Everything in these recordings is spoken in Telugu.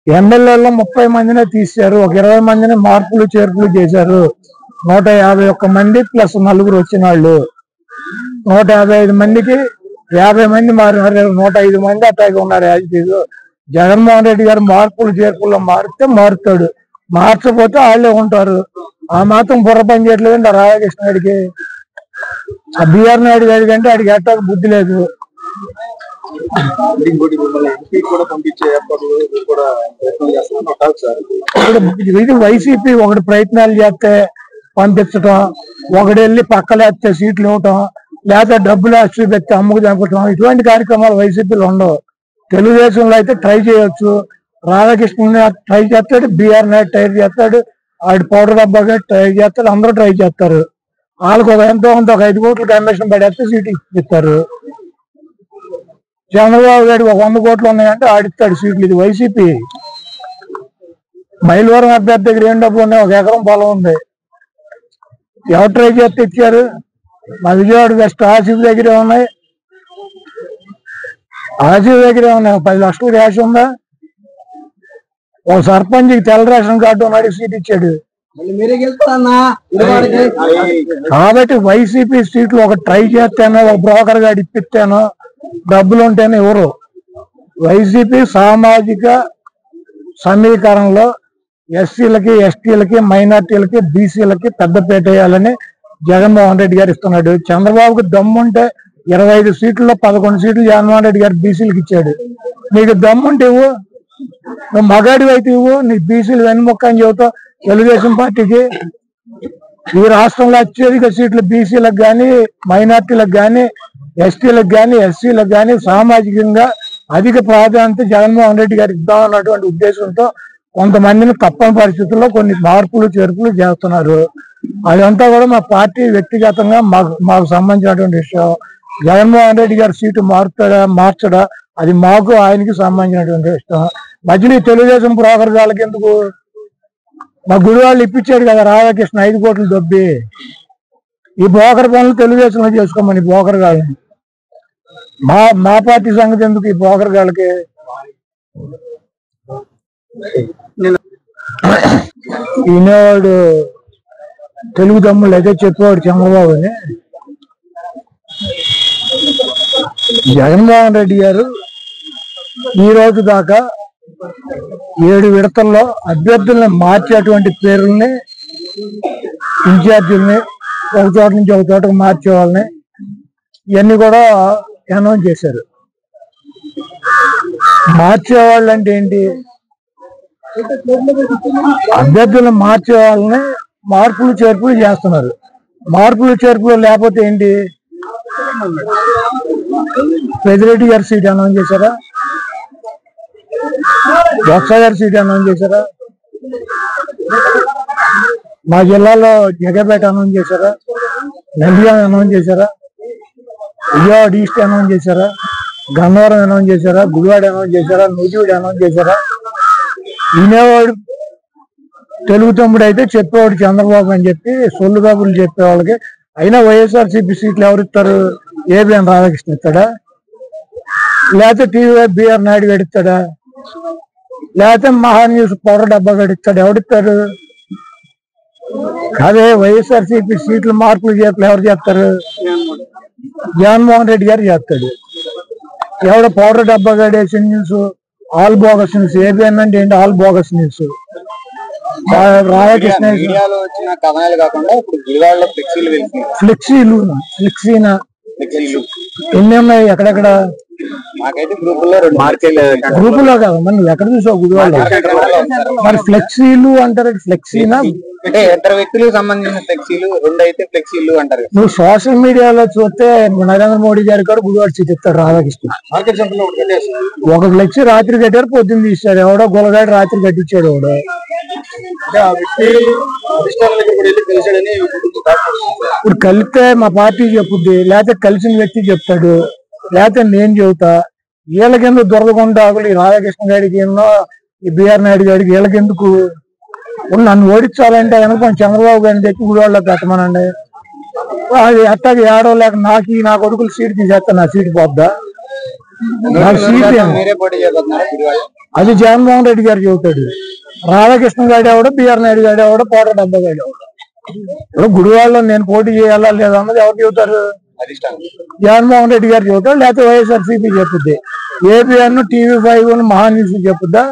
ఎమ్మెల్యేలో 30 మందినే తీశారు, ఒక 20 మందిని మార్పులు చేర్పులు చేశారు. 151 మంది ప్లస్ 4 వచ్చిన వాళ్ళు 155 మందికి 50 మంది మారినారు, 105 మంది అట్లాగే ఉన్నారు. యాజిటీజ్ జగన్మోహన్ రెడ్డి గారు మార్పులు చేర్పుల్లో మారితే మారుతాడు, మార్చకపోతే వాళ్ళే ఉంటారు. ఆ మాత్రం బుర్ర పని చేయట్లేదండి ఆ రాధాకృష్ణ గారికి. ఆ బిఆర్ నాయుడు గారి కంటే ఆడికి ఎట్టాక బుద్ధి లేదు. ఇది వైసీపీ ఒకటి ప్రయత్నాలు చేస్తే పంపించటం, ఒకటి వెళ్ళి పక్కలేస్తే సీట్లు ఇవ్వటం, లేకపోతే డబ్బులు ఆస్తి పెట్టి అమ్ముకు చంపటం, ఇటువంటి కార్యక్రమాలు వైసీపీలో ఉండవు. తెలుగుదేశంలో అయితే ట్రై చేయొచ్చు. రాధాకృష్ణ ట్రై చేస్తాడు, బిఆర్ నాయుడు ట్రై చేస్తాడు, ఆడి పౌడర్ డబ్బాగా ట్రై చేస్తాడు, అందరూ ట్రై చేస్తారు. వాళ్ళకు ఒక ఎంతో కొంత ఒక 5 కోట్లు కమిషన్ పడేస్తే సీట్లు ఇస్తారు. చంద్రబాబు గారికి ఒక 100 కోట్లు ఉన్నాయంటే ఆడిస్తాడు సీట్లు. ఇది వైసీపీ. మైలవరం అభ్యర్థి దగ్గర ఏం డబ్బులు ఉన్నాయి, 1 ఎకరం పొలం ఉంది, ఎవరు ట్రై చేస్తే ఇచ్చారు. మా విజయవాడ వెస్ట్ ఆసిఫ్ దగ్గరే ఉన్నాయి, ఆసిఫ్ దగ్గరే ఉన్నాయి. 10 లక్షలు క్యాష్ ఉందా? ఒక సర్పంచ్కి తెల్ల రేషన్ కార్డు ఉన్నాడు, సీట్ ఇచ్చాడు. కాబట్టి వైసీపీ సీట్లు ఒక ట్రై చేస్తేనో, ఒక బ్రోకర్ గారు ఇప్పిస్తేనో, డబ్బులు ఉంటేనే ఎవరు. వైసీపీ సామాజిక సమీకరణలో ఎస్సీలకి, ఎస్టీలకి, మైనార్టీలకి, బీసీలకి పెద్దపీట వేయాలని జగన్మోహన్ రెడ్డి గారు ఇస్తున్నాడు. చంద్రబాబుకి దమ్ముంటే 25 సీట్లలో 11 సీట్లు జగన్మోహన్ రెడ్డి గారు బీసీలకు ఇచ్చాడు. నీకు దమ్ముంటే ఇవ్వు, నువ్వు మగాడి అయితే ఇవ్వు. నీకు బీసీలు వెన్నుముక్క అని చెబుతావు తెలుగుదేశం పార్టీకి. ఈ రాష్ట్రంలో అత్యధిక సీట్లు బీసీలకు కానీ, మైనార్టీలకు కానీ, ఎస్టీలకు కానీ, ఎస్సీలకు కానీ సామాజికంగా అధిక ప్రాధాన్యత జగన్మోహన్ రెడ్డి గారికి ఇద్దామన్నటువంటి ఉద్దేశంతో కొంతమందిని తప్పని పరిస్థితుల్లో కొన్ని మార్పులు చేర్పులు చేస్తున్నారు. అదంతా కూడా మా పార్టీ వ్యక్తిగతంగా మాకు సంబంధించినటువంటి విషయం. జగన్మోహన్ రెడ్డి గారి సీటు మార్చడా అది మాకు ఆయనకి సంబంధించినటువంటి విషయం. మధ్యలో తెలుగుదేశం బ్రోకర్ గాళ్ళకి ఎందుకు? మా గుడి వాళ్ళు ఇప్పించాడు కదా రాధాకృష్ణ 5 కోట్లు దొబ్బి. ఈ బ్రోకర్ పనులు తెలుగుదేశంలో చేసుకోమని బ్రోకర్ గాళ్ళని. మా పార్టీ సంగతి ఎందుకు ఈ బ్రోకర్ గాళ్ళకి? ఈనాడు తెలుగు తమ్ముళ్ళు అయితే చెప్పేవాడు చంద్రబాబు అని. జగన్మోహన్ రెడ్డి గారు ఈ రోజు దాకా 7 విడతల్లో అభ్యర్థుల్ని మార్చేటువంటి పేర్లని, ఇన్ఛార్జీలని, ఒక చోట నుంచి ఒక చోటకు మార్చే వాళ్ళని ఇవన్నీ కూడా అనౌన్స్ చేశారు. మార్చేవాళ్ళు అంటే ఏంటి? అభ్యర్థులను మార్చే వాళ్ళని మార్పులు చేర్పులు చేస్తున్నారు. మార్పులు చేర్పులు లేకపోతే ఏంటి? పెద్దిరెడ్డి గారి సీట్ అనౌన్స్ చేశారా? బొత్స గారి సీట్ అనౌన్స్ చేశారా? మా జిల్లాలో జగపేట అనౌన్స్ చేశారా? నంద్యాల అనౌన్స్ చేశారా? విజయవాడ ఈస్ట్ అనౌన్స్ చేశారా? గన్నవరం అనౌన్స్ చేశారా? గుడివాడ అనౌన్స్ చేశారా? నూజివీడు అనౌన్స్ చేశారా? వినేవాడు తెలుగు తమ్ముడు అయితే చెప్పేవాడు చంద్రబాబు అని చెప్పి సొల్లు కబుర్లు చెప్పేవాళ్ళకి. అయినా వైఎస్ఆర్సీపీ సీట్లు ఎవరిస్తారు? ఏబిఎన్ రాధాకృష్ణ ఇస్తాడా? లేకపోతే టీవీ బిఆర్ నాయుడు గడిస్తాడా? లేకపోతే మహాన్యూస్ పౌడర్ డబ్బా గడిస్తాడు? ఎవడిస్తారు? అదే వైఎస్ఆర్సీపీ సీట్లు మార్పులు చేతులు ఎవరు చేస్తారు? జగన్మోహన్ రెడ్డి గారు చేస్తాడు. ఎవడ పౌడర్ డబ్బా గడేసి news all bogus news. ABN అంటే ఏంటి? All bogus news. రాధాకృష్ణ ఫ్లెక్సీనా ఎన్ని ఉన్నాయి? ఎక్కడెక్కడ? గ్రూపులో కాదు, మనం ఎక్కడ చూసావు? గుడివాడ. మరి ఫ్లెక్సీలు అంటారు, ఫ్లెక్సీనా? అంటే ఇద్దరు వ్యక్తులకు సంబంధించిన ఫ్లెక్సీలు, 2 అయితే ఫ్లెక్సీలు అంటారు. నువ్వు సోషల్ మీడియాలో చూస్తే నరేంద్ర మోడీ గారు కూడా గుడివాడ సీట్ ఇస్తాడు రాధాకృష్ణ. ఒక ఫ్లెక్సీ రాత్రి కట్టారు, పొద్దున్న తీశారు. ఎవడో గొలగాడు రాత్రి కట్టించాడు. ఎవడో ఇప్పుడు కలిస్తే మా పార్టీ చెప్పుద్ది, లేకపోతే కలిసిన వ్యక్తి చెప్తాడు, లేకపోతే నేను చెబుతా. వీళ్ళకెందుకు దొరకకుండా ఈ రాధాకృష్ణ గారికి ఎన్నో, ఈ బిఆర్ నాయుడు గారికి వీళ్ళకెందుకు? నన్ను ఓడించాలంటే కనుక చంద్రబాబు గారిని తెచ్చి గుడివాడలో పెట్టమనండి. అది అట్టాకి ఏడో లేక నా కొడుకులు సీట్ తీసేస్తా, నా సీట్ పోద్దా? నాకు సీట్ అది జగన్మోహన్ రెడ్డి గారు చెబుతాడు. రాధాకృష్ణ గారు ఎవడో, బిఆర్ నాయుడు గారు ఎవడో, పోట డబ్బా గారు ఎవడో. ఇప్పుడు గుడివాడలో నేను పోటీ చేయాలా లేదా అన్నది ఎవరు చెబుతారు? జగన్మోహన్ రెడ్డి గారు చెబుతారు, లేకపోతే వైఎస్ఆర్సీపీ చెప్పుద్ది. ఏపీఎన్, TV5, మహాన్యూస్ చెప్పుద్దా?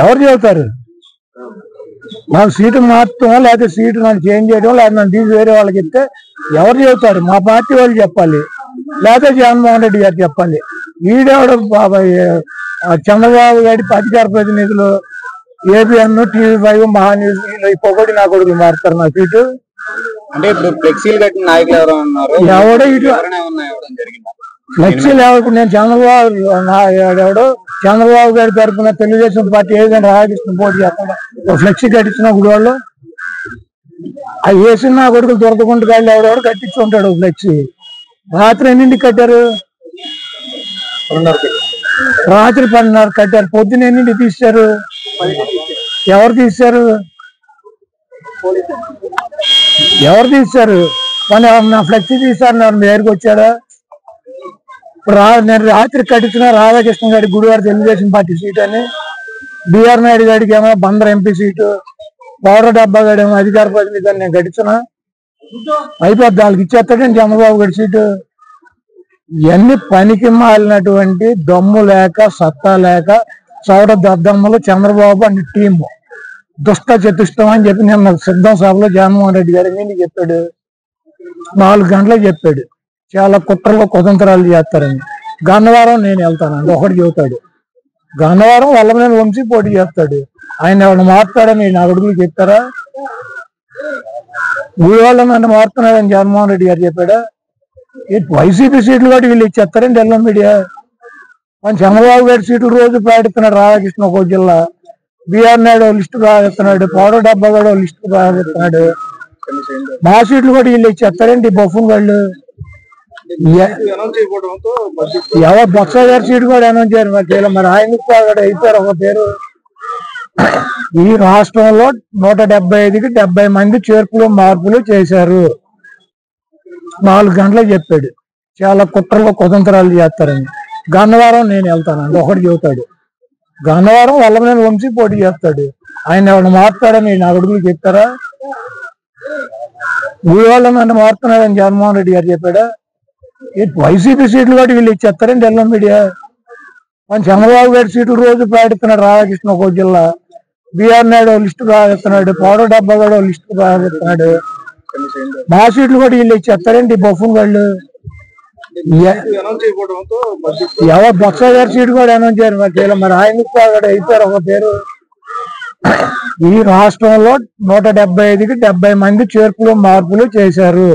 ఎవరు చెబుతారు? నాకు సీటు మార్చడం, లేకపోతే సీటు నన్ను చేంజ్ చేయడం, లేకపోతే నన్ను తీసి వేరే వాళ్ళకి ఇస్తే ఎవరు చెబుతారు? మా పార్టీ వాళ్ళు చెప్పాలి, లేకపోతే జగన్మోహన్ రెడ్డి గారు చెప్పాలి. ఈడేవాడు బాబాయ్ చంద్రబాబు గారి అధికార ప్రతినిధులు ఏపీఎన్, TV5, మహాన్యూస్ ఈ పొగడి నా కొడుకులు మారుతారు నా సీటు. అంటే ఇప్పుడు ఫ్లెక్సీలు కట్టిన నాయకులు ఎవరో ఉన్నారు, ఎవడో ఇటు ఫ్లెక్సీలు ఎవరు? నేను ఎవడు చంద్రబాబు గారి తరఫున తెలుగుదేశం పార్టీ ఏదైనా రాధాకృష్ణ పోటీ చేస్తాడు, ఫ్లెక్సీ కట్టించిన గుడివాళ్ళు అవి వేసిన నా కొడుకులు దొరకకుండా గాళ్ళు ఎవడెవడు కట్టించుకుంటాడు ఫ్లెక్సీ. రాత్రి ఎన్నింటికి కట్టారు? రాత్రి 10:30 కట్టారు. పొద్దున ఎన్నింటికి తీశారు? ఎవరు తీశారు? ఎవరు తీశారు? నా ఫ్లెక్సీ తీశారు, మీ దగ్గరికి వచ్చాడా? నేను రాత్రి కట్టించిన రాధాకృష్ణ గారి గుడివాడ తెలుగుదేశం పార్టీ సీట్ అని, బిఆర్ నాయుడు గారికి ఏమో బందర్ ఎంపీ సీటు, పోట డబ్బా గారు ఏమో అధికార ప్రతినిధి అని నేను కట్టించిన అయిపోద్ది. వాళ్ళకి ఇచ్చేస్తాడని చంద్రబాబు గారి సీటు. ఇవన్నీ పనికి మాలినటువంటి దమ్ము లేక సత్తా లేక చౌడ దద్దమ్మలు చంద్రబాబు అండ్ టీము దుష్ట చతుష్టం అని చెప్పి నిన్న సిద్ధం సభలో జగన్మోహన్ రెడ్డి గారు ఏంటి చెప్పాడు? 4 గంటలకు చెప్పాడు చాలా కుట్రలు కుతంత్రాలు చేస్తారని. గన్నవరం నేను వెళ్తానండి ఒకటి చెబుతాడు. గన్నవరం వల్లభనేని వంశీ పోటీ చేస్తాడు. ఆయన ఎవరిని మారుతాడని నా అడుగులు చెప్తారా? ఊళ్ళో నన్ను మారుతున్నాడని జగన్మోహన్ రెడ్డి గారు చెప్పాడా? వైసీపీ సీట్లు కూడా వీళ్ళు ఇచ్చేస్తారండి ఎల్లం మీడియా. మన చంద్రబాబు గారి సీట్లు రోజు ప్రకటిస్తున్నాడు రాధాకృష్ణ ఒక జిల్లా, బిఆర్ నాయుడు లిస్టు ప్రకటిస్తున్నాడు, పోట డబ్బా కూడా లిస్టు ప్రకటిస్తున్నాడు. మా సీట్లు కూడా వీళ్ళు ఇచ్చేస్తారండి బొఫన్ వాళ్ళు. ఎవరు బొత్స గారి సీటు కూడా అనౌన్స్ చేయరు మరి. మరి ఆయనకు అయిపోయారు ఒక పేరు. ఈ రాష్ట్రంలో 175కి 70 మంది చేర్పులు మార్పులు చేశారు. 4 గంటలకు చెప్పాడు చాలా కుట్రలు కుతంత్రాలు చేస్తారని. గన్నవరం నేను వెళ్తానండి ఒకటి చెబుతాడు. గన్నవరం వల్లభనేని వంశీ పోటీ చేస్తాడు. ఆయన ఎవరిని మారుతాడని నా అడుగులు చెప్తారా? ఊళ్ళో నన్ను మారుతున్నాడని జగన్మోహన్ రెడ్డి గారు చెప్పాడా? వైసీపీ సీట్లు కూడా వీళ్ళు ఇచ్చేస్తారండి ఎల్లం మీడియా. మన చంద్రబాబు గారి సీట్లు రోజు ప్రకటిస్తున్నాడు రాధాకృష్ణ ఒక జిల్లా, బిఆర్ నాయుడు లిస్టు ప్రకటిస్తున్నాడు, పోట డబ్బా కూడా లిస్టు ప్రకటిస్తున్నాడు. మా సీట్లు కూడా వీళ్ళు ఇచ్చేస్తారండి బొఫన్ వాళ్ళు. ఎవరు బొత్స గారి సీటు కూడా అనౌన్స్ చేయరు మరి. ఆయనకు అయిపోయారు ఒక పేరు. ఈ రాష్ట్రంలో 175కి 70 మంది చేర్పులు మార్పులు చేశారు.